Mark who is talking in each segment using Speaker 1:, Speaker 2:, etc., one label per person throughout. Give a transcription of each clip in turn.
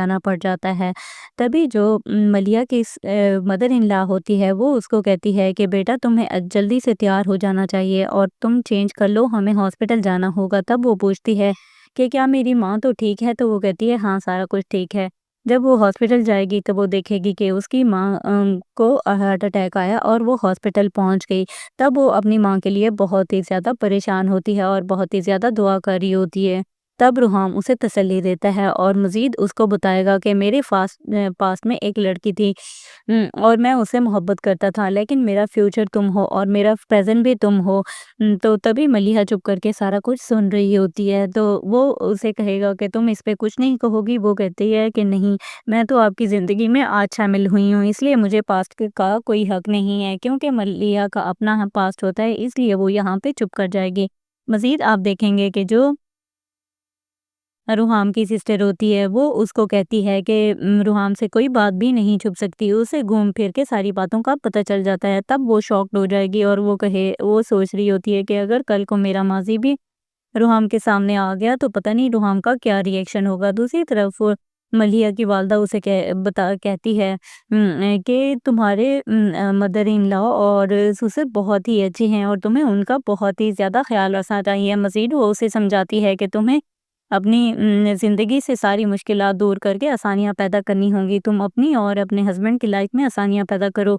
Speaker 1: جانا پڑ جاتا ہے۔ تبھی جو ملیحہ کی مدر ان لا ہوتی ہے وہ اس کو کہتی ہے کہ بیٹا تمہیں جلدی سے تیار ہو جانا چاہیے اور تم چینج کر لو، ہمیں ہاسپٹل جانا ہوگا۔ تب وہ پوچھتی ہے کہ کیا میری ماں تو ٹھیک ہے؟ تو وہ کہتی ہے ہاں سارا کچھ ٹھیک ہے۔ جب وہ ہاسپٹل جائے گی تو وہ دیکھے گی کہ اس کی ماں کو ہارٹ اٹیک آیا اور وہ ہاسپٹل پہنچ گئی۔ تب وہ اپنی ماں کے لیے بہت ہی زیادہ پریشان ہوتی ہے اور بہت ہی زیادہ دعا کر رہی ہوتی ہے۔ تب روحام اسے تسلی دیتا ہے اور مزید اس کو بتائے گا کہ میرے پاس میں ایک لڑکی تھی اور میں اسے محبت کرتا تھا، لیکن میرا فیوچر تم ہو اور میرا پریزنٹ بھی تم ہو۔ تو تبھی ملیحہ چپ کر کے سارا کچھ سن رہی ہوتی ہے، تو وہ اسے کہے گا کہ تم اس پہ کچھ نہیں کہو گی؟ وہ کہتی ہے کہ نہیں، میں تو آپ کی زندگی میں آج شامل ہوئی ہوں، اس لیے مجھے پاسٹ کا کوئی حق نہیں ہے، کیونکہ ملیحہ کا اپنا پاسٹ ہوتا ہے، اس لیے وہ یہاں پہ چپ کر جائے گی۔ مزید آپ دیکھیں گے کہ جو روحام کی سسٹر ہوتی ہے وہ اس کو کہتی ہے کہ روحام سے کوئی بات بھی نہیں چھپ سکتی، اسے گھوم پھر کے ساری باتوں کا پتہ چل جاتا ہے۔ تب وہ شاکڈ ہو جائے گی اور وہ سوچ رہی ہوتی ہے کہ اگر کل کو میرا ماضی بھی روحام کے سامنے آ گیا تو پتہ نہیں روحام کا کیا ری ایکشن ہوگا۔ دوسری طرف ملیحہ کی والدہ اسے کہتی ہے کہ تمہارے مدر ان لا اور سسر بہت ہی اچھے ہیں اور تمہیں ان کا بہت ہی زیادہ خیال رکھنا چاہیے۔ مزید وہ اسے سمجھاتی ہے کہ تمہیں اپنی زندگی سے ساری مشکلات دور کر کے آسانیاں پیدا کرنی ہوں گی، تم اپنی اور اپنے ہسبینڈ کی لائف میں آسانیاں پیدا کرو۔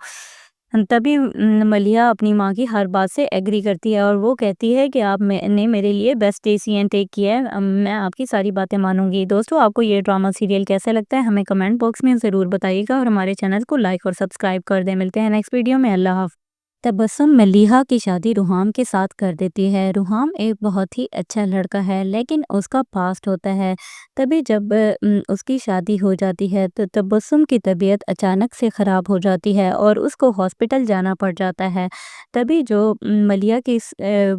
Speaker 1: تبھی ملیحہ اپنی ماں کی ہر بات سے ایگری کرتی ہے اور وہ کہتی ہے کہ آپ نے میرے لیے بیسٹ ڈیسیژن ٹیک کیا ہے، میں آپ کی ساری باتیں مانوں گی۔ دوستو آپ کو یہ ڈرامہ سیریل کیسا لگتا ہے ہمیں کمنٹ باکس میں ضرور بتائیے گا اور ہمارے چینل کو لائک اور سبسکرائب کر دیں۔ ملتے ہیں نیکسٹ ویڈیو میں، اللہ حافظ۔ تبسم ملیحہ کی شادی روحام کے ساتھ کر دیتی ہے۔ روحام ایک بہت ہی اچھا لڑکا ہے لیکن اس کا پاسٹ ہوتا ہے۔ تبھی جب اس کی شادی ہو جاتی ہے تو تبسم کی طبیعت اچانک سے خراب ہو جاتی ہے اور اس کو ہاسپٹل جانا پڑ جاتا ہے۔ تبھی جو ملیحہ کی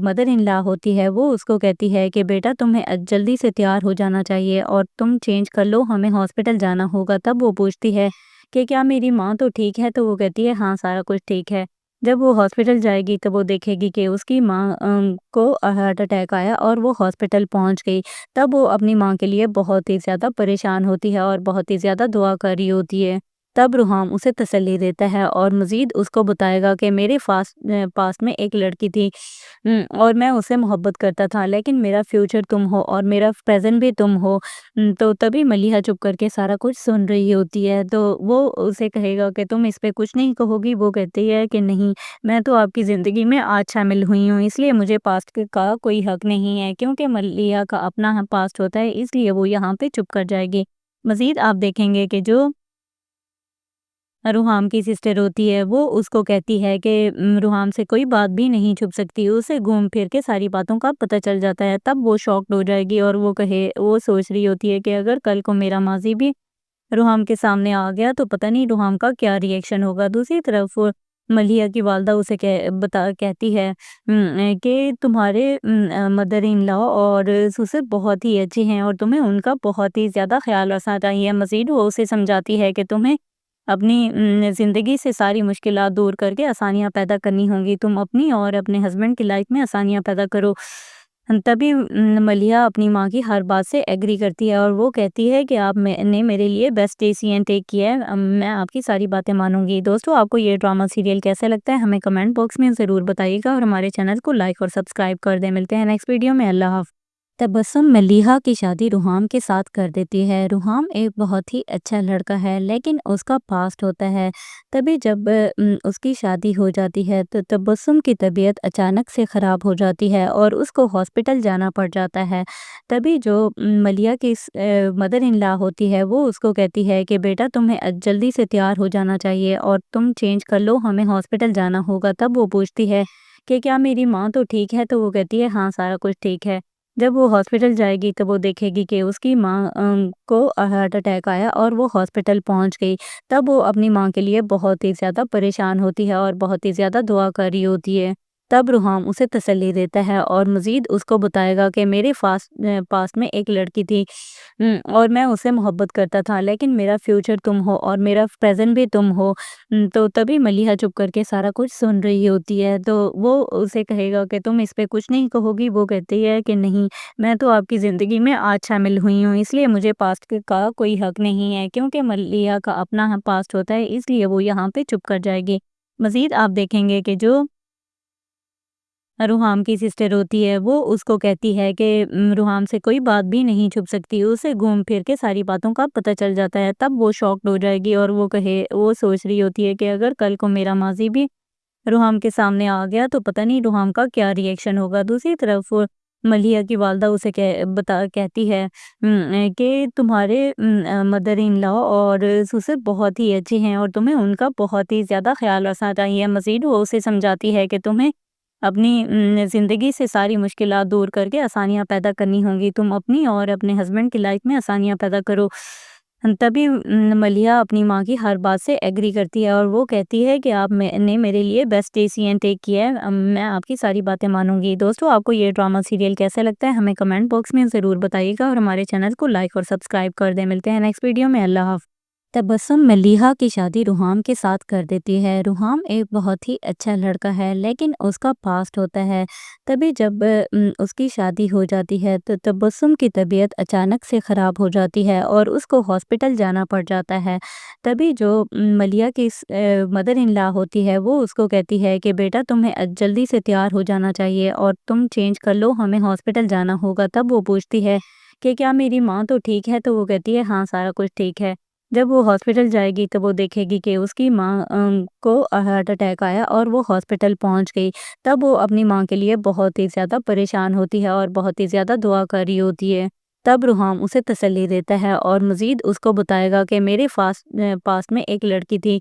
Speaker 1: مدر ان لا ہوتی ہے وہ اس کو کہتی ہے کہ بیٹا تمہیں جلدی سے تیار ہو جانا چاہیے اور تم چینج کر لو، ہمیں ہاسپٹل جانا ہوگا۔ تب وہ پوچھتی ہے کہ کیا میری ماں تو ٹھیک ہے؟ تو وہ کہتی ہے ہاں سارا کچھ ٹھیک ہے۔ جب وہ ہاسپٹل جائے گی تو وہ دیکھے گی کہ اس کی ماں کو ہارٹ اٹیک آیا اور وہ ہاسپٹل پہنچ گئی۔ تب وہ اپنی ماں کے لیے بہت ہی زیادہ پریشان ہوتی ہے اور بہت ہی زیادہ دعا کر رہی ہوتی ہے۔ تب روحام اسے تسلی دیتا ہے اور مزید اس کو بتائے گا کہ میرے پاس میں ایک لڑکی تھی اور میں اسے محبت کرتا تھا، لیکن میرا فیوچر تم ہو اور میرا پریزنٹ بھی تم ہو۔ تو تبھی ملیحہ چپ کر کے سارا کچھ سن رہی ہوتی ہے، تو وہ اسے کہے گا کہ تم اس پہ کچھ نہیں کہو گی؟ وہ کہتی ہے کہ نہیں، میں تو آپ کی زندگی میں آج شامل ہوئی ہوں، اس لیے مجھے پاسٹ کا کوئی حق نہیں ہے، کیونکہ ملیحہ کا اپنا پاسٹ ہوتا ہے، اس لیے وہ یہاں پہ چپ کر جائے گی۔ مزید آپ دیکھیں گے کہ جو روحام کی سسٹر ہوتی ہے وہ اس کو کہتی ہے کہ روحام سے کوئی بات بھی نہیں چھپ سکتی، اسے گھوم پھر کے ساری باتوں کا پتہ چل جاتا ہے۔ تب وہ شاکڈ ہو جائے گی اور وہ سوچ رہی ہوتی ہے کہ اگر کل کو میرا ماضی بھی روحام کے سامنے آ گیا تو پتہ نہیں روحام کا کیا ری ایکشن ہوگا۔ دوسری طرف ملیحہ کی والدہ اسے کہتی ہے کہ تمہارے مدر ان لا اور سسر بہت ہی اچھے ہیں اور تمہیں ان کا بہت ہی زیادہ خیال رکھنا چاہیے۔ مزید وہ اسے سمجھاتی ہے کہ تمہیں اپنی زندگی سے ساری مشکلات دور کر کے آسانیاں پیدا کرنی ہوں گی، تم اپنی اور اپنے ہسبینڈ کی لائف میں آسانیاں پیدا کرو۔ تبھی ملیحہ اپنی ماں کی ہر بات سے ایگری کرتی ہے اور وہ کہتی ہے کہ آپ نے میرے لیے بیسٹ ڈیسیژن ٹیک کیا ہے، میں آپ کی ساری باتیں مانوں گی۔ دوستو آپ کو یہ ڈرامہ سیریل کیسا لگتا ہے ہمیں کمنٹ باکس میں ضرور بتائیے گا اور ہمارے چینل کو لائک اور سبسکرائب کر دیں۔ ملتے ہیں نیکسٹ ویڈیو میں، اللہ حافظ۔ تبسم ملیحہ کی شادی روحام کے ساتھ کر دیتی ہے۔ روحام ایک بہت ہی اچھا لڑکا ہے لیکن اس کا پاسٹ ہوتا ہے۔ تبھی جب اس کی شادی ہو جاتی ہے تو تبسم کی طبیعت اچانک سے خراب ہو جاتی ہے اور اس کو ہاسپٹل جانا پڑ جاتا ہے۔ تبھی جو ملیحہ کی مدر ان لا ہوتی ہے وہ اس کو کہتی ہے کہ بیٹا تمہیں جلدی سے تیار ہو جانا چاہیے اور تم چینج کر لو، ہمیں ہاسپٹل جانا ہوگا۔ تب وہ پوچھتی ہے کہ کیا میری ماں تو ٹھیک ہے؟ تو وہ کہتی ہے ہاں سارا کچھ ٹھیک ہے۔ جب وہ ہاسپٹل جائے گی تو وہ دیکھے گی کہ اس کی ماں کو ہارٹ اٹیک آیا اور وہ ہاسپٹل پہنچ گئی۔ تب وہ اپنی ماں کے لیے بہت ہی زیادہ پریشان ہوتی ہے اور بہت ہی زیادہ دعا کر رہی ہوتی ہے۔ تب روحام اسے تسلی دیتا ہے اور مزید اس کو بتائے گا کہ میرے پاس میں ایک لڑکی تھی اور میں اسے محبت کرتا تھا، لیکن میرا فیوچر تم ہو اور میرا پریزنٹ بھی تم ہو۔ تو تبھی ملیحہ چپ کر کے سارا کچھ سن رہی ہوتی ہے، تو وہ اسے کہے گا کہ تم اس پہ کچھ نہیں کہو گی؟ وہ کہتی ہے کہ نہیں، میں تو آپ کی زندگی میں آج شامل ہوئی ہوں، اس لیے مجھے پاسٹ کا کوئی حق نہیں ہے، کیونکہ ملیحہ کا اپنا پاسٹ ہوتا ہے، اس لیے وہ یہاں پہ چپ کر جائے گی۔ مزید آپ دیکھیں گے کہ جو روحام کی سسٹر ہوتی ہے وہ اس کو کہتی ہے کہ روحام سے کوئی بات بھی نہیں چھپ سکتی، اسے گھوم پھر کے ساری باتوں کا پتہ چل جاتا ہے۔ تب وہ شاکڈ ہو جائے گی اور وہ سوچ رہی ہوتی ہے کہ اگر کل کو میرا ماضی بھی روحام کے سامنے آ گیا تو پتہ نہیں روحام کا کیا ری ایکشن ہوگا۔ دوسری طرف ملیحہ کی والدہ اسے کہتی ہے کہ تمہارے مدر ان لا اور سسر بہت ہی اچھے ہیں اور تمہیں ان کا بہت ہی زیادہ خیال رکھنا چاہیے۔ مزید وہ اسے سمجھاتی ہے کہ تمہیں اپنی زندگی سے ساری مشکلات دور کر کے آسانیاں پیدا کرنی ہوں گی، تم اپنی اور اپنے ہسبینڈ کی لائف میں آسانیاں پیدا کرو۔ تبھی ملیحہ اپنی ماں کی ہر بات سے ایگری کرتی ہے اور وہ کہتی ہے کہ آپ نے میرے لیے بیسٹ ڈیسیژن ٹیک کیا ہے، میں آپ کی ساری باتیں مانوں گی۔ دوستو، آپ کو یہ ڈرامہ سیریل کیسا لگتا ہے ہمیں کمنٹ باکس میں ضرور بتائیے گا اور ہمارے چینل کو لائک اور سبسکرائب کر دیں۔ ملتے ہیں نیکسٹ ویڈیو میں، اللہ حافظ۔ تبسم ملیحہ کی شادی روحام کے ساتھ کر دیتی ہے۔ روحام ایک بہت ہی اچھا لڑکا ہے، لیکن اس کا پاسٹ ہوتا ہے۔ تبھی جب اس کی شادی ہو جاتی ہے تو تبسم کی طبیعت اچانک سے خراب ہو جاتی ہے اور اس کو ہاسپٹل جانا پڑ جاتا ہے۔ تبھی جو ملیحہ کی مدر ان لا ہوتی ہے وہ اس کو کہتی ہے کہ بیٹا تمہیں جلدی سے تیار ہو جانا چاہیے اور تم چینج کر لو، ہمیں ہاسپٹل جانا ہوگا۔ تب وہ پوچھتی ہے کہ کیا میری ماں تو ٹھیک ہے؟ تو وہ کہتی ہے ہاں، سارا کچھ ٹھیک ہے۔ جب وہ ہاسپٹل جائے گی تو وہ دیکھے گی کہ اس کی ماں کو ہارٹ اٹیک آیا اور وہ ہاسپٹل پہنچ گئی۔ تب وہ اپنی ماں کے لیے بہت ہی زیادہ پریشان ہوتی ہے اور بہت ہی زیادہ دعا کر رہی ہوتی ہے۔ تب روحام اسے تسلی دیتا ہے اور مزید اس کو بتائے گا کہ میرے پاس میں ایک لڑکی تھی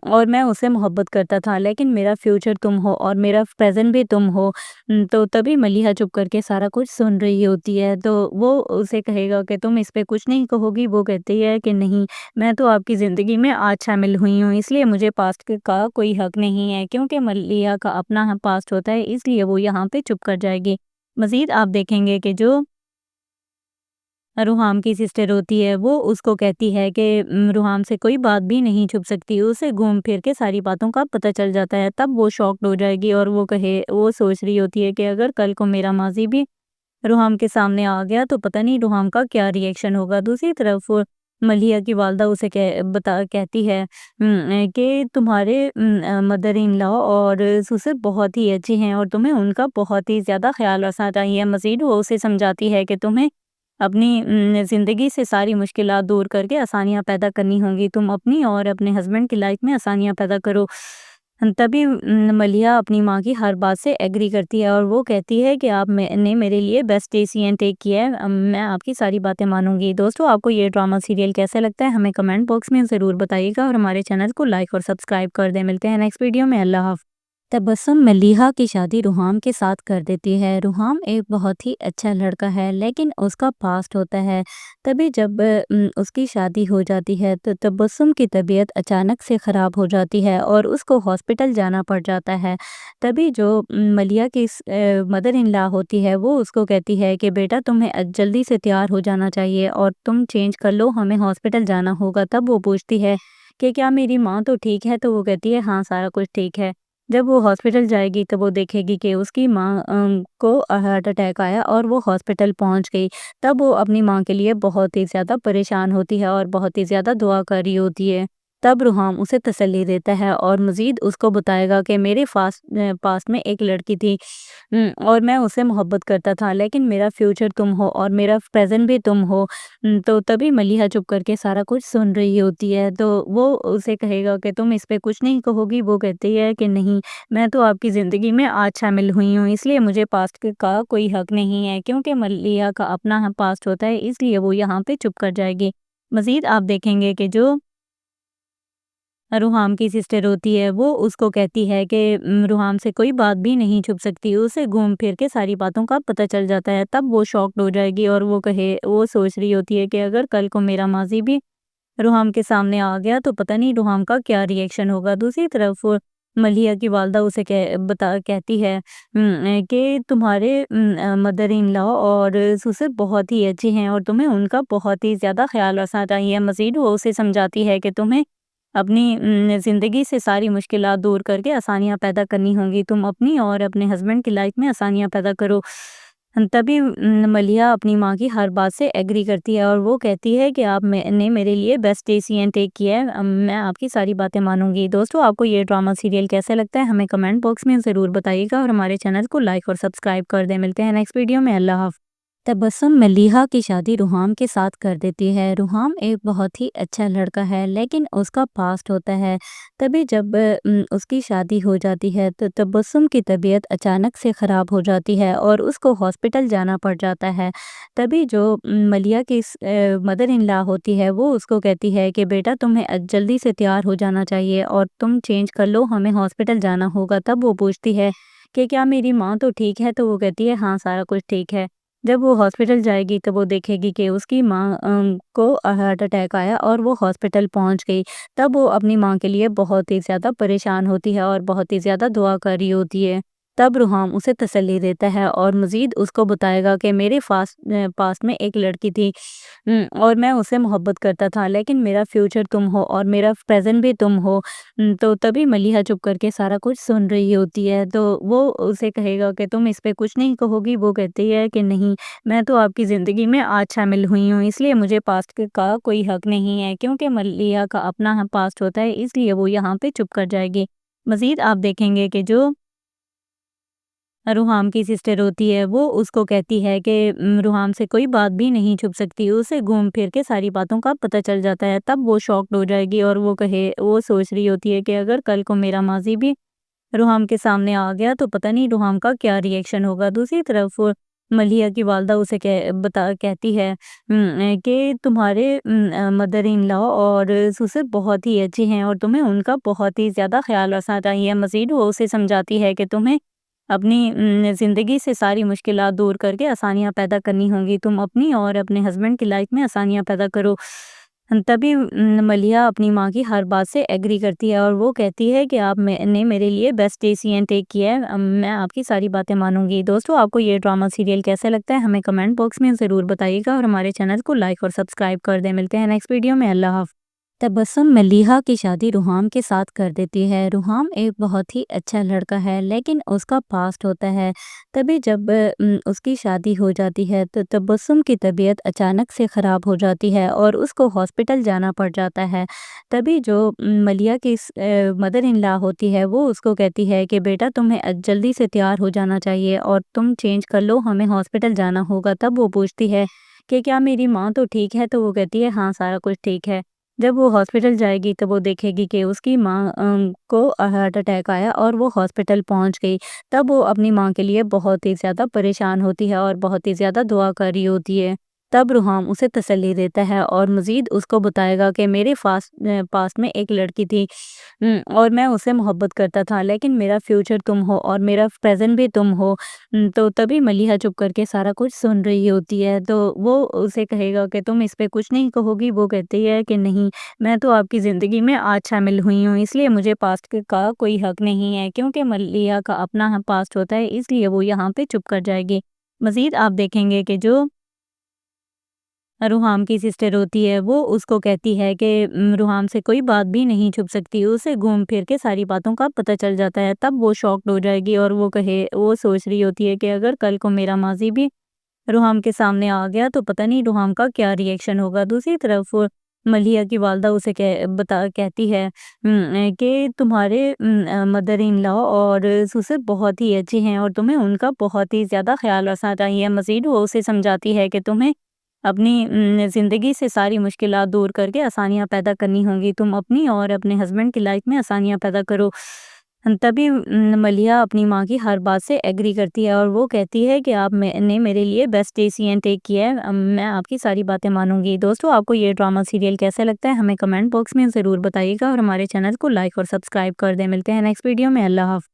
Speaker 1: اور میں اسے محبت کرتا تھا، لیکن میرا فیوچر تم ہو اور میرا پریزنٹ بھی تم ہو۔ تو تبھی ملیحہ چپ کر کے سارا کچھ سن رہی ہوتی ہے، تو وہ اسے کہے گا کہ تم اس پہ کچھ نہیں کہو گی؟ وہ کہتی ہے کہ نہیں، میں تو آپ کی زندگی میں آج شامل ہوئی ہوں، اس لیے مجھے پاسٹ کا کوئی حق نہیں ہے، کیونکہ ملیحہ کا اپنا پاسٹ ہوتا ہے، اس لیے وہ یہاں پہ چپ کر جائے گی۔ مزید آپ دیکھیں گے کہ جو روحام کی سسٹر ہوتی ہے وہ اس کو کہتی ہے کہ روحام سے کوئی بات بھی نہیں چھپ سکتی، اسے گھوم پھر کے ساری باتوں کا پتہ چل جاتا ہے۔ تب وہ شاکڈ ہو جائے گی اور وہ سوچ رہی ہوتی ہے کہ اگر کل کو میرا ماضی بھی روحام کے سامنے آ گیا تو پتہ نہیں روحام کا کیا ری ایکشن ہوگا۔ دوسری طرف ملیحہ کی والدہ اسے کہتی ہے کہ تمہارے مدر ان لا اور سسر بہت ہی اچھے ہیں اور تمہیں ان کا بہت ہی زیادہ خیال رکھنا چاہیے۔ مزید وہ اسے سمجھاتی ہے کہ تمہیں اپنی زندگی سے ساری مشکلات دور کر کے آسانیاں پیدا کرنی ہوں گی، تم اپنی اور اپنے ہسبینڈ کی لائف میں آسانیاں پیدا کرو۔ تبھی ملیحہ اپنی ماں کی ہر بات سے ایگری کرتی ہے اور وہ کہتی ہے کہ آپ نے میرے لیے بیسٹ ڈیسیژن ٹیک کیا ہے، میں آپ کی ساری باتیں مانوں گی۔ دوستو، آپ کو یہ ڈرامہ سیریل کیسا لگتا ہے ہمیں کمنٹ باکس میں ضرور بتائیے گا اور ہمارے چینل کو لائک اور سبسکرائب کر دیں۔ ملتے ہیں نیکسٹ ویڈیو میں، اللہ حافظ۔ تبسم ملیحہ کی شادی روحام کے ساتھ کر دیتی ہے۔ روحام ایک بہت ہی اچھا لڑکا ہے، لیکن اس کا پاسٹ ہوتا ہے۔ تبھی جب اس کی شادی ہو جاتی ہے تو تبسم کی طبیعت اچانک سے خراب ہو جاتی ہے اور اس کو ہاسپٹل جانا پڑ جاتا ہے۔ تبھی جو ملیحہ کی مدر ان لا ہوتی ہے وہ اس کو کہتی ہے کہ بیٹا تمہیں جلدی سے تیار ہو جانا چاہیے اور تم چینج کر لو، ہمیں ہاسپٹل جانا ہوگا۔ تب وہ پوچھتی ہے کہ کیا میری ماں تو ٹھیک ہے؟ تو وہ کہتی ہے ہاں، سارا کچھ ٹھیک ہے۔ جب وہ ہاسپٹل جائے گی تو وہ دیکھے گی کہ اس کی ماں کو ہارٹ اٹیک آیا اور وہ ہاسپٹل پہنچ گئی۔ تب وہ اپنی ماں کے لیے بہت ہی زیادہ پریشان ہوتی ہے اور بہت ہی زیادہ دعا کر رہی ہوتی ہے۔ تب روحام اسے تسلی دیتا ہے اور مزید اس کو بتائے گا کہ میرے پاس میں ایک لڑکی تھی اور میں اسے محبت کرتا تھا، لیکن میرا فیوچر تم ہو اور میرا پریزنٹ بھی تم ہو۔ تو تبھی ملیحہ چپ کر کے سارا کچھ سن رہی ہوتی ہے، تو وہ اسے کہے گا کہ تم اس پہ کچھ نہیں کہو گی؟ وہ کہتی ہے کہ نہیں، میں تو آپ کی زندگی میں آج شامل ہوئی ہوں، اس لیے مجھے پاسٹ کا کوئی حق نہیں ہے، کیونکہ ملیحہ کا اپنا پاسٹ ہوتا ہے، اس لیے وہ یہاں پہ چپ کر جائے گی۔ مزید آپ دیکھیں گے کہ جو روحام کی سسٹر ہوتی ہے وہ اس کو کہتی ہے کہ روحام سے کوئی بات بھی نہیں چھپ سکتی، اسے گھوم پھر کے ساری باتوں کا پتہ چل جاتا ہے۔ تب وہ شاکڈ ہو جائے گی اور وہ سوچ رہی ہوتی ہے کہ اگر کل کو میرا ماضی بھی روحام کے سامنے آ گیا تو پتہ نہیں روحام کا کیا ری ایکشن ہوگا۔ دوسری طرف ملیحہ کی والدہ اسے کہتی ہے کہ تمہارے مدر ان لا اور سسر بہت ہی اچھے ہیں اور تمہیں ان کا بہت ہی زیادہ خیال رکھنا چاہیے۔ مزید وہ اسے سمجھاتی ہے کہ تمہیں اپنی زندگی سے ساری مشکلات دور کر کے آسانیاں پیدا کرنی ہوں گی، تم اپنی اور اپنے ہسبینڈ کی لائف میں آسانیاں پیدا کرو۔ تبھی ملیحہ اپنی ماں کی ہر بات سے ایگری کرتی ہے اور وہ کہتی ہے کہ آپ نے میرے لیے بیسٹ ڈیسیژن ٹیک کیا ہے، میں آپ کی ساری باتیں مانوں گی۔ دوستو، آپ کو یہ ڈرامہ سیریل کیسے لگتا ہے ہمیں کمنٹ باکس میں ضرور بتائیے گا اور ہمارے چینل کو لائک اور سبسکرائب کر دیں۔ ملتے ہیں نیکسٹ ویڈیو میں، اللہ حافظ۔ تبسم ملیحہ کی شادی روحام کے ساتھ کر دیتی ہے۔ روحام ایک بہت ہی اچھا لڑکا ہے لیکن اس کا پاسٹ ہوتا ہے۔ تبھی جب اس کی شادی ہو جاتی ہے تو تبسم کی طبیعت اچانک سے خراب ہو جاتی ہے اور اس کو ہاسپٹل جانا پڑ جاتا ہے۔ تبھی جو ملیحہ کی مدر ان لا ہوتی ہے وہ اس کو کہتی ہے کہ بیٹا تمہیں جلدی سے تیار ہو جانا چاہیے اور تم چینج کر لو، ہمیں ہاسپٹل جانا ہوگا۔ تب وہ پوچھتی ہے کہ کیا میری ماں تو ٹھیک ہے؟ تو وہ کہتی ہے ہاں سارا کچھ ٹھیک ہے۔ جب وہ ہاسپٹل جائے گی تو وہ دیکھے گی کہ اس کی ماں کو ہارٹ اٹیک آیا اور وہ ہاسپٹل پہنچ گئی۔ تب وہ اپنی ماں کے لیے بہت ہی زیادہ پریشان ہوتی ہے اور بہت ہی زیادہ دعا کر رہی ہوتی ہے۔ تب روحام اسے تسلی دیتا ہے اور مزید اس کو بتائے گا کہ میرے پاس میں ایک لڑکی تھی اور میں اسے محبت کرتا تھا، لیکن میرا فیوچر تم ہو اور میرا پریزنٹ بھی تم ہو۔ تو تبھی ملیحہ چپ کر کے سارا کچھ سن رہی ہوتی ہے تو وہ اسے کہے گا کہ تم اس پہ کچھ نہیں کہو گی؟ وہ کہتی ہے کہ نہیں، میں تو آپ کی زندگی میں آج شامل ہوئی ہوں، اس لیے مجھے پاسٹ کا کوئی حق نہیں ہے، کیونکہ ملیحہ کا اپنا پاسٹ ہوتا ہے، اس لیے وہ یہاں پہ چپ کر جائے گی۔ مزید آپ دیکھیں گے کہ جو روحام کی سسٹر ہوتی ہے وہ اس کو کہتی ہے کہ روحام سے کوئی بات بھی نہیں چھپ سکتی، اسے گھوم پھر کے ساری باتوں کا پتہ چل جاتا ہے۔ تب وہ شاکڈ ہو جائے گی اور وہ سوچ رہی ہوتی ہے کہ اگر کل کو میرا ماضی بھی روحام کے سامنے آ گیا تو پتہ نہیں روحام کا کیا ری ایکشن ہوگا۔ دوسری طرف ملیحہ کی والدہ اسے کہتی ہے کہ تمہارے مدر ان لا اور سسر بہت ہی اچھے ہیں اور تمہیں ان کا بہت ہی زیادہ خیال رکھنا چاہیے۔ مزید وہ اسے سمجھاتی ہے کہ تمہیں اپنی زندگی سے ساری مشکلات دور کر کے آسانیاں پیدا کرنی ہوں گی، تم اپنی اور اپنے ہسبینڈ کی لائف میں آسانیاں پیدا کرو۔ تبھی ملیحہ اپنی ماں کی ہر بات سے ایگری کرتی ہے اور وہ کہتی ہے کہ آپ نے میرے لیے بیسٹ ڈیسیژن ٹیک کیا ہے، میں آپ کی ساری باتیں مانوں گی۔ دوستو، آپ کو یہ ڈرامہ سیریل کیسے لگتا ہے ہمیں کمنٹ باکس میں ضرور بتائیے گا اور ہمارے چینل کو لائک اور سبسکرائب کر دیں۔ ملتے ہیں نیکسٹ ویڈیو میں، اللہ حافظ۔ تبسم ملیحہ کی شادی روحام کے ساتھ کر دیتی ہے۔ روحام ایک بہت ہی اچھا لڑکا ہے لیکن اس کا پاسٹ ہوتا ہے۔ تبھی جب اس کی شادی ہو جاتی ہے تو تبسم کی طبیعت اچانک سے خراب ہو جاتی ہے اور اس کو ہاسپٹل جانا پڑ جاتا ہے۔ تبھی جو ملیحہ کی مدر ان لا ہوتی ہے وہ اس کو کہتی ہے کہ بیٹا تمہیں جلدی سے تیار ہو جانا چاہیے اور تم چینج کر لو، ہمیں ہاسپٹل جانا ہوگا۔ تب وہ پوچھتی ہے کہ کیا میری ماں تو ٹھیک ہے؟ تو وہ کہتی ہے ہاں سارا کچھ ٹھیک ہے۔ جب وہ ہاسپٹل جائے گی تو وہ دیکھے گی کہ اس کی ماں کو ہارٹ اٹیک آیا اور وہ ہاسپٹل پہنچ گئی۔ تب وہ اپنی ماں کے لیے بہت ہی زیادہ پریشان ہوتی ہے اور بہت ہی زیادہ دعا کر رہی ہوتی ہے۔ تب روحام اسے تسلی دیتا ہے اور مزید اس کو بتائے گا کہ میرے پاس میں ایک لڑکی تھی اور میں اسے محبت کرتا تھا، لیکن میرا فیوچر تم ہو اور میرا پریزنٹ بھی تم ہو۔ تو تبھی ملیحہ چپ کر کے سارا کچھ سن رہی ہوتی ہے تو وہ اسے کہے گا کہ تم اس پہ کچھ نہیں کہو گی؟ وہ کہتی ہے کہ نہیں، میں تو آپ کی زندگی میں آج شامل ہوئی ہوں، اس لیے مجھے پاسٹ کا کوئی حق نہیں ہے، کیونکہ ملیحہ کا اپنا پاسٹ ہوتا ہے، اس لیے وہ یہاں پہ چپ کر جائے گی۔ مزید آپ دیکھیں گے کہ جو روحام کی سسٹر ہوتی ہے وہ اس کو کہتی ہے کہ روحام سے کوئی بات بھی نہیں چھپ سکتی، اسے گھوم پھر کے ساری باتوں کا پتہ چل جاتا ہے۔ تب وہ شاکڈ ہو جائے گی اور وہ سوچ رہی ہوتی ہے کہ اگر کل کو میرا ماضی بھی روحام کے سامنے آ گیا تو پتہ نہیں روحام کا کیا ری ایکشن ہوگا۔ دوسری طرف ملیحہ کی والدہ اسے کہتی ہے کہ تمہارے مدر ان لا اور سسر بہت ہی اچھے ہیں اور تمہیں ان کا بہت ہی زیادہ خیال رکھنا چاہیے۔ مزید وہ اسے سمجھاتی ہے کہ تمہیں اپنی زندگی سے ساری مشکلات دور کر کے آسانیاں پیدا کرنی ہوں گی، تم اپنی اور اپنے ہسبینڈ کی لائف میں آسانیاں پیدا کرو۔ تبھی ملیحہ اپنی ماں کی ہر بات سے ایگری کرتی ہے اور وہ کہتی ہے کہ آپ نے میرے لیے بیسٹ ڈیسیژن ٹیک کیا ہے، میں آپ کی ساری باتیں مانوں گی۔ دوستو، آپ کو یہ ڈرامہ سیریل کیسے لگتا ہے ہمیں کمنٹ باکس میں ضرور بتائیے گا اور ہمارے چینل کو لائک اور سبسکرائب کر دیں۔ ملتے ہیں نیکسٹ ویڈیو میں، اللہ حافظ۔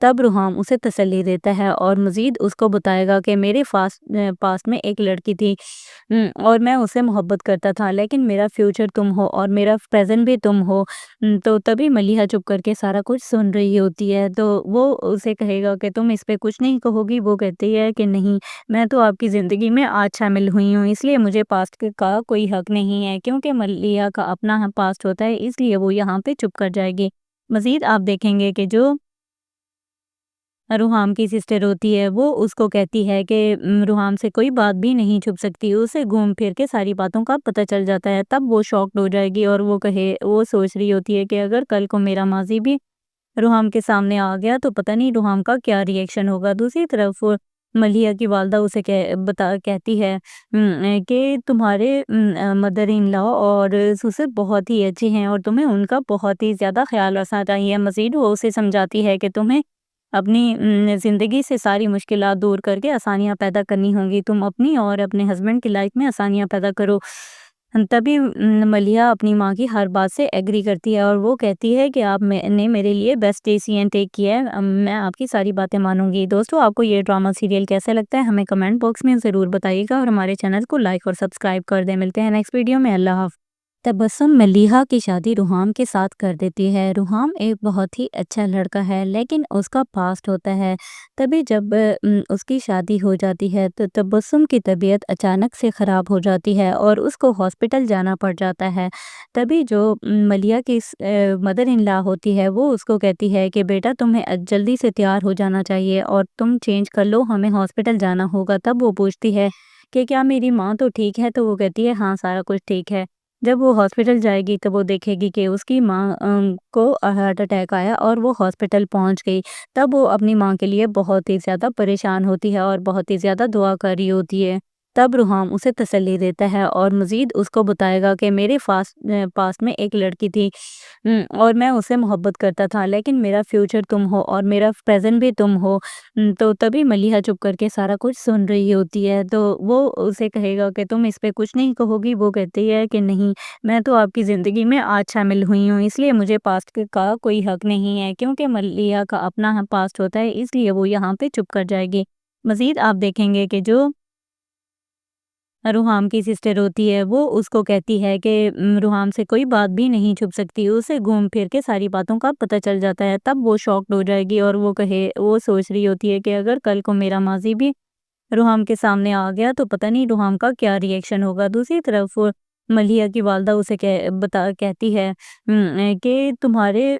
Speaker 1: تب روحام اسے تسلی دیتا ہے اور مزید اس کو بتائے گا کہ میرے پاس میں ایک لڑکی تھی اور میں اسے محبت کرتا تھا، لیکن میرا فیوچر تم ہو اور میرا پریزنٹ بھی تم ہو۔ تو تبھی ملیحہ چپ کر کے سارا کچھ سن رہی ہوتی ہے، تو وہ اسے کہے گا کہ تم اس پہ کچھ نہیں کہو گی۔ وہ کہتی ہے کہ نہیں، میں تو آپ کی زندگی میں آج شامل ہوئی ہوں، اس لیے مجھے پاسٹ کا کوئی حق نہیں ہے، کیونکہ ملیحہ کا اپنا پاسٹ ہوتا ہے، اس لیے وہ یہاں پہ چپ کر جائے گی۔ مزید آپ دیکھیں گے کہ جو روحام کی سسٹر ہوتی ہے وہ اس کو کہتی ہے کہ روحام سے کوئی بات بھی نہیں چھپ سکتی، اسے گھوم پھر کے ساری باتوں کا پتہ چل جاتا ہے۔ تب وہ شاکڈ ہو جائے گی اور وہ سوچ رہی ہوتی ہے کہ اگر کل کو میرا ماضی بھی روحام کے سامنے آ گیا تو پتہ نہیں روحام کا کیا ری ایکشن ہوگا۔ دوسری طرف ملیحہ کی والدہ اسے کہتی ہے کہ تمہارے مدر ان لا اور سسر بہت ہی اچھے ہیں اور تمہیں ان کا بہت ہی زیادہ خیال رکھنا چاہیے۔ مزید وہ اسے سمجھاتی ہے کہ تمہیں اپنی زندگی سے ساری مشکلات دور کر کے آسانیاں پیدا کرنی ہوں گی، تم اپنی اور اپنے ہسبینڈ کی لائف میں آسانیاں پیدا کرو۔ تبھی ملیحہ اپنی ماں کی ہر بات سے ایگری کرتی ہے اور وہ کہتی ہے کہ آپ نے میرے لیے بیسٹ ڈیسیژن ٹیک کیا ہے، میں آپ کی ساری باتیں مانوں گی۔ دوستو، آپ کو یہ ڈرامہ سیریل کیسا لگتا ہے ہمیں کمنٹ باکس میں ضرور بتائیے گا اور ہمارے چینل کو لائک اور سبسکرائب کر دیں۔ ملتے ہیں نیکسٹ ویڈیو میں، اللہ حافظ۔ تبسم ملیحہ کی شادی روحام کے ساتھ کر دیتی ہے۔ روحام ایک بہت ہی اچھا لڑکا ہے، لیکن اس کا پاسٹ ہوتا ہے۔ تبھی جب اس کی شادی ہو جاتی ہے تو تبسم کی طبیعت اچانک سے خراب ہو جاتی ہے اور اس کو ہاسپٹل جانا پڑ جاتا ہے۔ تبھی جو ملیحہ کی مدر ان لا ہوتی ہے وہ اس کو کہتی ہے کہ بیٹا تمہیں جلدی سے تیار ہو جانا چاہیے اور تم چینج کر لو، ہمیں ہاسپٹل جانا ہوگا۔ تب وہ پوچھتی ہے کہ کیا میری ماں تو ٹھیک ہے؟ تو وہ کہتی ہے ہاں، سارا کچھ ٹھیک ہے۔ جب وہ ہاسپٹل جائے گی تو وہ دیکھے گی کہ اس کی ماں کو ہارٹ اٹیک آیا اور وہ ہاسپٹل پہنچ گئی۔ تب وہ اپنی ماں کے لیے بہت ہی زیادہ پریشان ہوتی ہے اور بہت ہی زیادہ دعا کر رہی ہوتی ہے۔ تب روحام اسے تسلی دیتا ہے اور مزید اس کو بتائے گا کہ میرے پاس میں ایک لڑکی تھی اور میں اسے محبت کرتا تھا، لیکن میرا فیوچر تم ہو اور میرا پریزنٹ بھی تم ہو۔ تو تبھی ملیحہ چپ کر کے سارا کچھ سن رہی ہوتی ہے، تو وہ اسے کہے گا کہ تم اس پہ کچھ نہیں کہو گی۔ وہ کہتی ہے کہ نہیں، میں تو آپ کی زندگی میں آج شامل ہوئی ہوں، اس لیے مجھے پاسٹ کا کوئی حق نہیں ہے، کیونکہ ملیحہ کا اپنا پاسٹ ہوتا ہے، اس لیے وہ یہاں پہ چپ کر جائے گی۔ مزید آپ دیکھیں گے کہ جو روحام کی سسٹر ہوتی ہے وہ اس کو کہتی ہے کہ روحام سے کوئی بات بھی نہیں چھپ سکتی، اسے گھوم پھر کے ساری باتوں کا پتہ چل جاتا ہے۔ تب وہ شاکڈ ہو جائے گی اور وہ سوچ رہی ہوتی ہے کہ اگر کل کو میرا ماضی بھی روحام کے سامنے آ گیا تو پتہ نہیں روحام کا کیا ری ایکشن ہوگا۔ دوسری طرف ملیحہ کی والدہ اسے کہتی ہے کہ تمہارے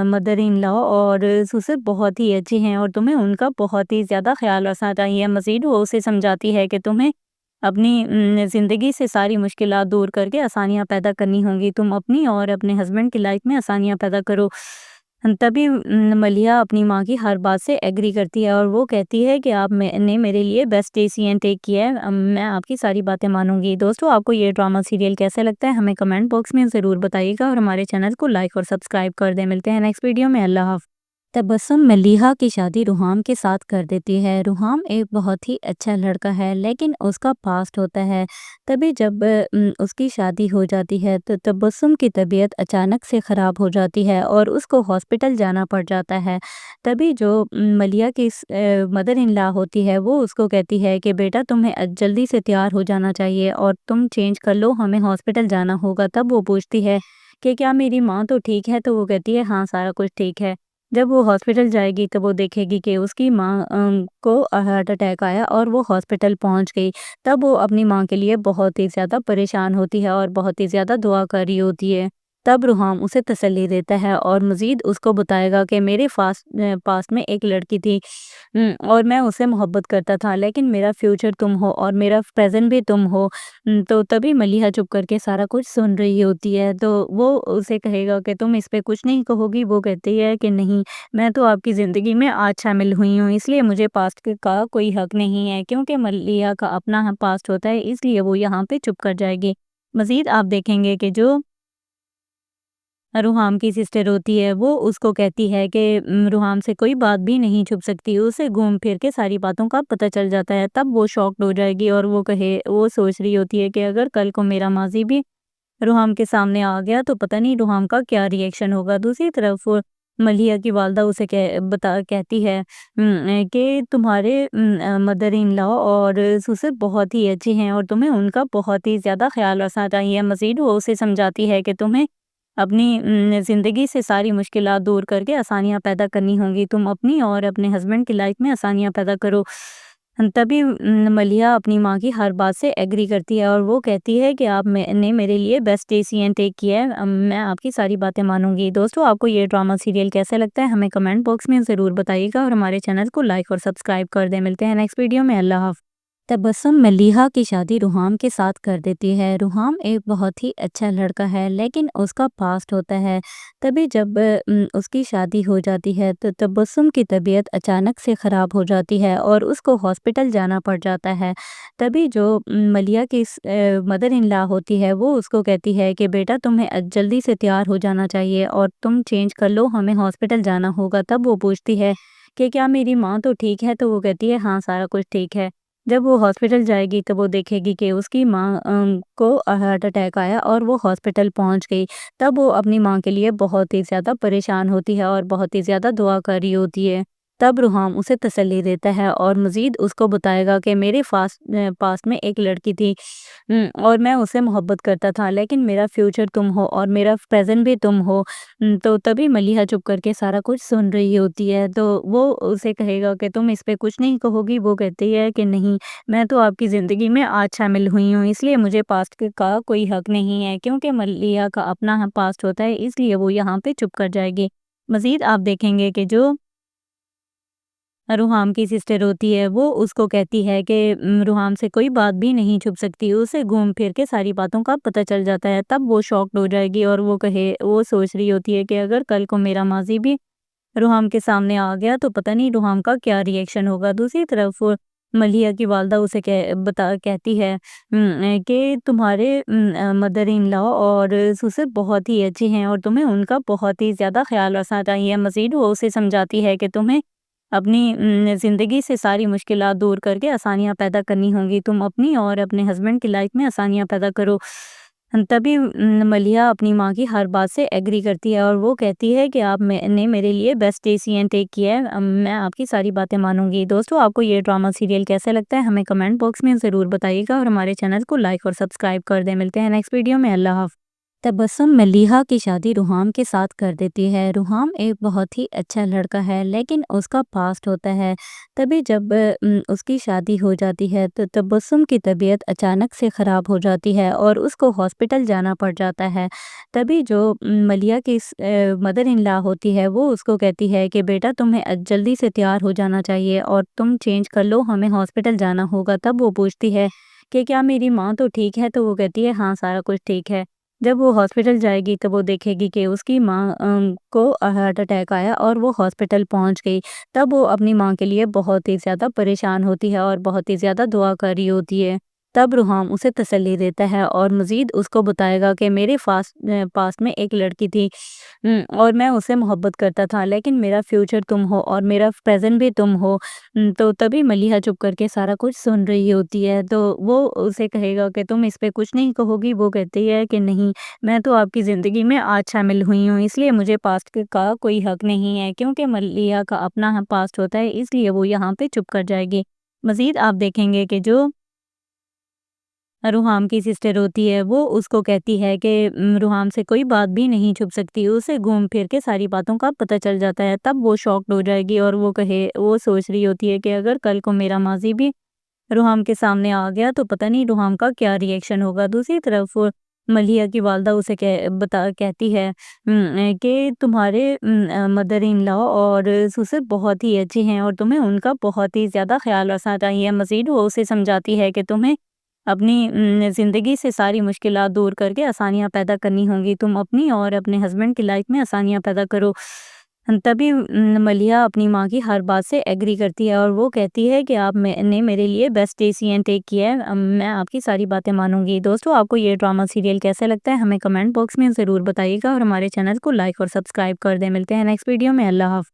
Speaker 1: مدر ان لا اور سسر بہت ہی اچھے ہیں اور تمہیں ان کا بہت ہی زیادہ خیال رکھنا چاہیے۔ مزید وہ اسے سمجھاتی ہے کہ تمہیں اپنی زندگی سے ساری مشکلات دور کر کے آسانیاں پیدا کرنی ہوں گی، تم اپنی اور اپنے ہسبینڈ کی لائف میں آسانیاں پیدا کرو۔ تبھی ملیحہ اپنی ماں کی ہر بات سے ایگری کرتی ہے اور وہ کہتی ہے کہ آپ نے میرے لیے بیسٹ ڈیسیژن ٹیک کیا ہے، میں آپ کی ساری باتیں مانوں گی۔ دوستو، آپ کو یہ ڈرامہ سیریل کیسا لگتا ہے ہمیں کمنٹ باکس میں ضرور بتائیے گا اور ہمارے چینل کو لائک اور سبسکرائب کر دیں۔ ملتے ہیں نیکسٹ ویڈیو میں، اللہ حافظ۔ تبسم ملیحہ کی شادی روحام کے ساتھ کر دیتی ہے۔ روحام ایک بہت ہی اچھا لڑکا ہے، لیکن اس کا پاسٹ ہوتا ہے۔ تبھی جب اس کی شادی ہو جاتی ہے تو تبسم کی طبیعت اچانک سے خراب ہو جاتی ہے اور اس کو ہاسپٹل جانا پڑ جاتا ہے۔ تبھی جو ملیحہ کی مدر ان لا ہوتی ہے وہ اس کو کہتی ہے کہ بیٹا تمہیں جلدی سے تیار ہو جانا چاہیے اور تم چینج کر لو، ہمیں ہاسپٹل جانا ہوگا۔ تب وہ پوچھتی ہے کہ کیا میری ماں تو ٹھیک ہے؟ تو وہ کہتی ہے ہاں، سارا کچھ ٹھیک ہے۔ جب وہ ہاسپٹل جائے گی تو وہ دیکھے گی کہ اس کی ماں کو ہارٹ اٹیک آیا اور وہ ہاسپٹل پہنچ گئی۔ تب وہ اپنی ماں کے لیے بہت ہی زیادہ پریشان ہوتی ہے اور بہت ہی زیادہ دعا کر رہی ہوتی ہے۔ تب روحام اسے تسلی دیتا ہے اور مزید اس کو بتائے گا کہ میرے پاس میں ایک لڑکی تھی اور میں اسے محبت کرتا تھا، لیکن میرا فیوچر تم ہو اور میرا پریزنٹ بھی تم ہو۔ تو تبھی ملیحہ چپ کر کے سارا کچھ سن رہی ہوتی ہے، تو وہ اسے کہے گا کہ تم اس پہ کچھ نہیں کہو گی۔ وہ کہتی ہے کہ نہیں، میں تو آپ کی زندگی میں آج شامل ہوئی ہوں، اس لیے مجھے پاسٹ کا کوئی حق نہیں ہے، کیونکہ ملیحہ کا اپنا پاسٹ ہوتا ہے، اس لیے وہ یہاں پہ چپ کر جائے گی۔ مزید آپ دیکھیں گے کہ جو روحام کی سسٹر ہوتی ہے وہ اس کو کہتی ہے کہ روحام سے کوئی بات بھی نہیں چھپ سکتی، اسے گھوم پھر کے ساری باتوں کا پتہ چل جاتا ہے۔ تب وہ شاکڈ ہو جائے گی اور وہ سوچ رہی ہوتی ہے کہ اگر کل کو میرا ماضی بھی روحام کے سامنے آ گیا تو پتہ نہیں روحام کا کیا ری ایکشن ہوگا۔ دوسری طرف ملیحہ کی والدہ اسے کہتی ہے کہ تمہارے مدر ان لا اور سسر بہت ہی اچھے ہیں اور تمہیں ان کا بہت ہی زیادہ خیال رکھنا چاہیے۔ مزید وہ اسے سمجھاتی ہے کہ تمہیں اپنی زندگی سے ساری مشکلات دور کر کے آسانیاں پیدا کرنی ہوں گی، تم اپنی اور اپنے ہسبینڈ کی لائف میں آسانیاں پیدا کرو۔ تبھی ملیحہ اپنی ماں کی ہر بات سے ایگری کرتی ہے اور وہ کہتی ہے کہ آپ نے میرے لیے بیسٹ ڈیسیژن ٹیک کیا ہے، میں آپ کی ساری باتیں مانوں گی۔ دوستو آپ کو یہ ڈرامہ سیریل کیسا لگتا ہے ہمیں کمنٹ باکس میں ضرور بتائیے گا اور ہمارے چینل کو لائک اور سبسکرائب کر دیں۔ ملتے ہیں نیکسٹ ویڈیو میں، اللہ حافظ۔ تبسم ملیحہ کی شادی روحام کے ساتھ کر دیتی ہے۔ روحام ایک بہت ہی اچھا لڑکا ہے لیکن اس کا پاسٹ ہوتا ہے۔ تبھی جب اس کی شادی ہو جاتی ہے تو تبسم کی طبیعت اچانک سے خراب ہو جاتی ہے اور اس کو ہاسپٹل جانا پڑ جاتا ہے۔ تبھی جو ملیحہ کی مدر ان لا ہوتی ہے وہ اس کو کہتی ہے کہ بیٹا تمہیں جلدی سے تیار ہو جانا چاہیے اور تم چینج کر لو، ہمیں ہاسپٹل جانا ہوگا۔ تب وہ پوچھتی ہے کہ کیا میری ماں تو ٹھیک ہے؟ تو وہ کہتی ہے ہاں سارا کچھ ٹھیک ہے۔ جب وہ ہاسپٹل جائے گی تو وہ دیکھے گی کہ اس کی ماں کو ہارٹ اٹیک آیا اور وہ ہاسپٹل پہنچ گئی۔ تب وہ اپنی ماں کے لیے بہت ہی زیادہ پریشان ہوتی ہے اور بہت ہی زیادہ دعا کر رہی ہوتی ہے۔ تب روحام اسے تسلی دیتا ہے اور مزید اس کو بتائے گا کہ میرے پاس میں ایک لڑکی تھی اور میں اسے محبت کرتا تھا، لیکن میرا فیوچر تم ہو اور میرا پریزنٹ بھی تم ہو۔ تو تبھی ملیحہ چپ کر کے سارا کچھ سن رہی ہوتی ہے تو وہ اسے کہے گا کہ تم اس پہ کچھ نہیں کہو گی۔ وہ کہتی ہے کہ نہیں، میں تو آپ کی زندگی میں آج شامل ہوئی ہوں، اس لیے مجھے پاسٹ کا کوئی حق نہیں ہے، کیونکہ ملیحہ کا اپنا پاسٹ ہوتا ہے، اس لیے وہ یہاں پہ چپ کر جائے گی۔ مزید آپ دیکھیں گے کہ جو روحام کی سسٹر ہوتی ہے وہ اس کو کہتی ہے کہ روحام سے کوئی بات بھی نہیں چھپ سکتی، اسے گھوم پھر کے ساری باتوں کا پتہ چل جاتا ہے۔ تب وہ شاکڈ ہو جائے گی اور وہ سوچ رہی ہوتی ہے کہ اگر کل کو میرا ماضی بھی روحام کے سامنے آ گیا تو پتہ نہیں روحام کا کیا ریئیکشن ہوگا۔ دوسری طرف ملیحہ کی والدہ اسے کہتی ہے کہ تمہارے مدر ان لا اور سسر بہت ہی اچھے ہیں اور تمہیں ان کا بہت ہی زیادہ خیال رکھنا چاہیے۔ مزید وہ اسے سمجھاتی ہے کہ تمہیں اپنی زندگی سے ساری مشکلات دور کر کے آسانیاں پیدا کرنی ہوں گی، تم اپنی اور اپنے ہسبینڈ کی لائف میں آسانیاں پیدا کرو۔ تبھی ملیحہ اپنی ماں کی ہر بات سے ایگری کرتی ہے اور وہ کہتی ہے کہ آپ نے میرے لیے بیسٹ ڈیسیژن ٹیک کیا ہے، میں آپ کی ساری باتیں مانوں گی۔ دوستو آپ کو یہ ڈرامہ سیریل کیسا لگتا ہے ہمیں کمنٹ باکس میں ضرور بتائیے گا اور ہمارے چینل کو لائک اور سبسکرائب کر دیں۔ ملتے ہیں نیکسٹ ویڈیو میں، اللہ حافظ۔ تبسم ملیحہ کی شادی روحام کے ساتھ کر دیتی ہے۔ روحام ایک بہت ہی اچھا لڑکا ہے لیکن اس کا پاسٹ ہوتا ہے۔ تبھی جب اس کی شادی ہو جاتی ہے تو تبسم کی طبیعت اچانک سے خراب ہو جاتی ہے اور اس کو ہاسپٹل جانا پڑ جاتا ہے۔ تبھی جو ملیحہ کی مدر ان لا ہوتی ہے وہ اس کو کہتی ہے کہ بیٹا تمہیں جلدی سے تیار ہو جانا چاہیے اور تم چینج کر لو، ہمیں ہاسپٹل جانا ہوگا۔ تب وہ پوچھتی ہے کہ کیا میری ماں تو ٹھیک ہے؟ تو وہ کہتی ہے ہاں سارا کچھ ٹھیک ہے۔ جب وہ ہاسپٹل جائے گی تو وہ دیکھے گی کہ اس کی ماں کو ہارٹ اٹیک آیا اور وہ ہاسپٹل پہنچ گئی۔ تب وہ اپنی ماں کے لیے بہت ہی زیادہ پریشان ہوتی ہے اور بہت ہی زیادہ دعا کر رہی ہوتی ہے۔ تب روحام اسے تسلی دیتا ہے اور مزید اس کو بتائے گا کہ میرے پاس میں ایک لڑکی تھی اور میں اسے محبت کرتا تھا، لیکن میرا فیوچر تم ہو اور میرا پریزنٹ بھی تم ہو۔ تو تبھی ملیحہ چپ کر کے سارا کچھ سن رہی ہوتی ہے تو وہ اسے کہے گا کہ تم اس پہ کچھ نہیں کہو گی۔ وہ کہتی ہے کہ نہیں، میں تو آپ کی زندگی میں آج شامل ہوئی ہوں، اس لیے مجھے پاسٹ کا کوئی حق نہیں ہے، کیونکہ ملیحہ کا اپنا پاسٹ ہوتا ہے، اس لیے وہ یہاں پہ چپ کر جائے گی۔ مزید آپ دیکھیں گے کہ جو روحام کی سسٹر ہوتی ہے وہ اس کو کہتی ہے کہ روحام سے کوئی بات بھی نہیں چھپ سکتی، اسے گھوم پھر کے ساری باتوں کا پتہ چل جاتا ہے۔ تب وہ شاکڈ ہو جائے گی اور وہ سوچ رہی ہوتی ہے کہ اگر کل کو میرا ماضی بھی روحام کے سامنے آ گیا تو پتہ نہیں روحام کا کیا ریئیکشن ہوگا۔ دوسری طرف ملیحہ کی والدہ اسے کہتی ہے کہ تمہارے مدر ان لا اور سسر بہت ہی اچھے ہیں اور تمہیں ان کا بہت ہی زیادہ خیال رکھنا چاہیے۔ مزید وہ اسے سمجھاتی ہے کہ تمہیں اپنی زندگی سے ساری مشکلات دور کر کے آسانیاں پیدا کرنی ہوں گی، تم اپنی اور اپنے ہسبینڈ کی لائف میں آسانیاں پیدا کرو۔ تبھی ملیحہ اپنی ماں کی ہر بات سے ایگری کرتی ہے اور وہ کہتی ہے کہ آپ نے میرے لیے بیسٹ ڈیسیژن ٹیک کیا ہے، میں آپ کی ساری باتیں مانوں گی۔ دوستو آپ کو یہ ڈرامہ سیریل کیسا لگتا ہے ہمیں کمنٹ باکس میں ضرور بتائیے گا اور ہمارے چینل کو لائک اور سبسکرائب کر دیں۔ ملتے ہیں نیکسٹ ویڈیو میں، اللہ حافظ۔